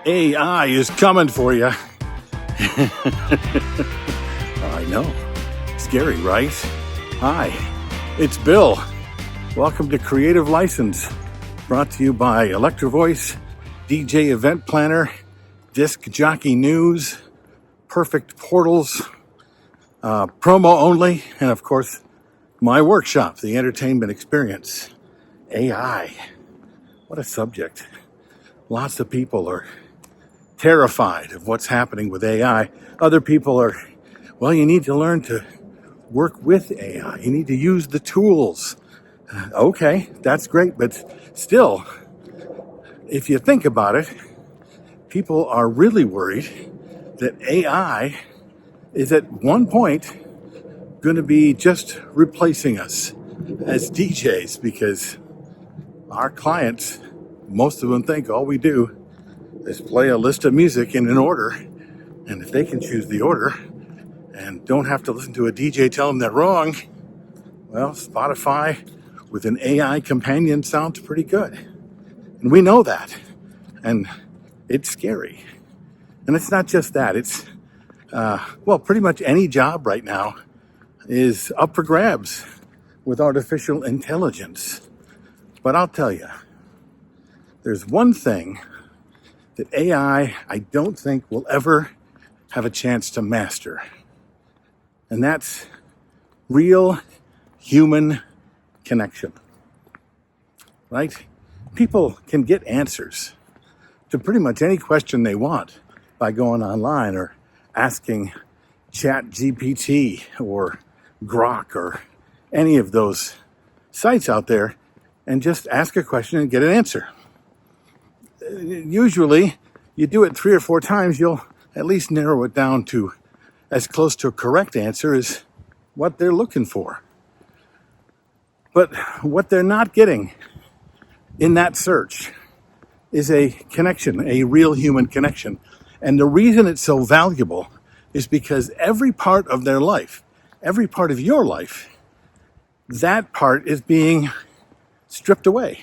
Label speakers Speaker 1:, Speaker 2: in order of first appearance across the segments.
Speaker 1: AI is coming for you. I know. Scary, right? Hi, it's Bill. Welcome to Creative License, brought to you by Electro Voice, DJ Event Planner, Disc Jockey News, Perfect Portals, promo only, and of course, my workshop, The Entertainment Experience. AI. What a subject. Lots of people are terrified of what's happening with AI. Other people are, well, you need to learn to work with AI. You need to use the tools. Okay, that's great, but still, if you think about it, people are really worried that AI is at one point going to be just replacing us as DJs, because our clients, most of them think all we do is play a list of music in an order, and if they can choose the order and don't have to listen to a DJ tell them they're wrong, well, Spotify with an AI companion sounds pretty good. And we know that. And it's scary. And it's not just that. It's, pretty much any job right now is up for grabs with artificial intelligence. But I'll tell you, there's one thing that AI, I don't think will ever have a chance to master. And that's real human connection, right? People can get answers to pretty much any question they want by going online or asking ChatGPT or Grok or any of those sites out there, and just ask a question and get an answer. Usually, you do it 3 or 4 times, you'll at least narrow it down to as close to a correct answer as what they're looking for. But what they're not getting in that search is a connection, a real human connection. And the reason it's so valuable is because every part of their life, every part of your life, that part is being stripped away.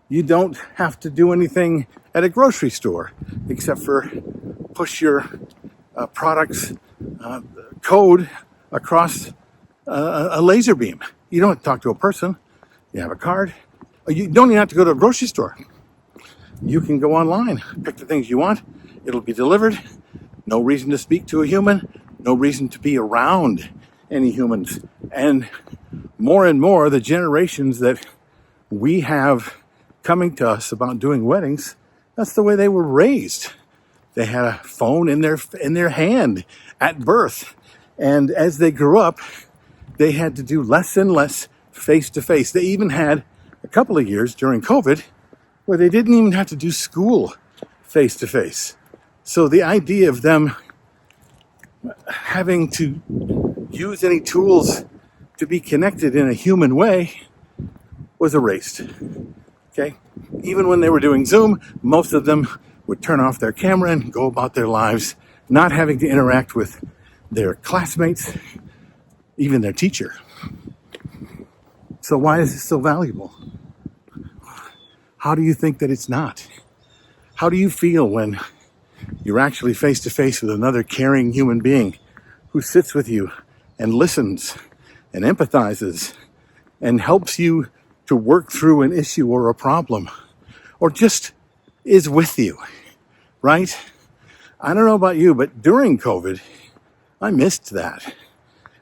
Speaker 1: You don't have to do anything at a grocery store except for push your product's code across a laser beam. You don't have to talk to a person. You have a card. You don't even have to go to a grocery store. You can go online, pick the things you want. It'll be delivered. No reason to speak to a human. No reason to be around any humans. And more, the generations that we have coming to us about doing weddings, that's the way they were raised. They had a phone in their hand at birth. And as they grew up, they had to do less and less face-to-face. They even had a couple of years during COVID where they didn't even have to do school face-to-face. So the idea of them having to use any tools to be connected in a human way was erased. Okay? Even when they were doing Zoom, most of them would turn off their camera and go about their lives, not having to interact with their classmates, even their teacher. So why is this so valuable? How do you think that it's not? How do you feel when you're actually face to face with another caring human being who sits with you and listens and empathizes and helps you to work through an issue or a problem, or just is with you, right? I don't know about you, but during COVID, I missed that.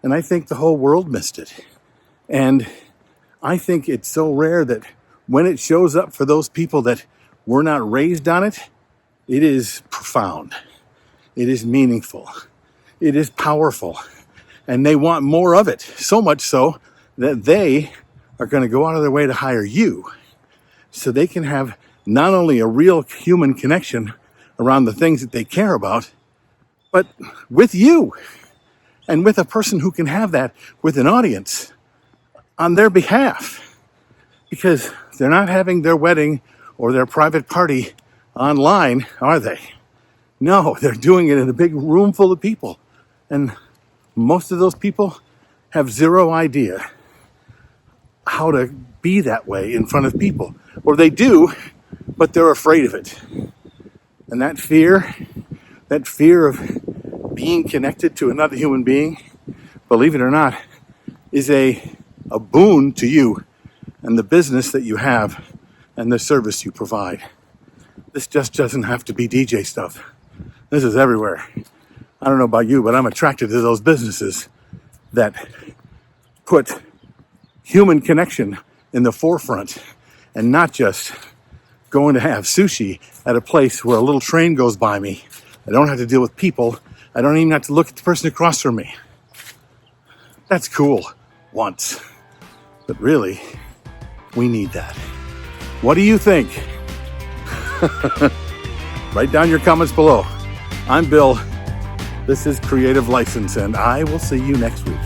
Speaker 1: And I think the whole world missed it. And I think it's so rare that when it shows up for those people that were not raised on it, it is profound. It is meaningful. It is powerful. And they want more of it. So much so that they are going to go out of their way to hire you so they can have not only a real human connection around the things that they care about, but with you and with a person who can have that with an audience on their behalf, because they're not having their wedding or their private party online, are they? No, they're doing it in a big room full of people. And most of those people have zero idea how to be that way in front of people. Or they do, but they're afraid of it. And that fear of being connected to another human being, believe it or not, is a boon to you and the business that you have and the service you provide. This just doesn't have to be DJ stuff. This is everywhere. I don't know about you, but I'm attracted to those businesses that put human connection in the forefront and not just going to have sushi at a place where a little train goes by me. I don't have to deal with people. I don't even have to look at the person across from me. That's cool once. But really, we need that. What do you think? Write down your comments below. I'm Bill. This is Creative License, and I will see you next week.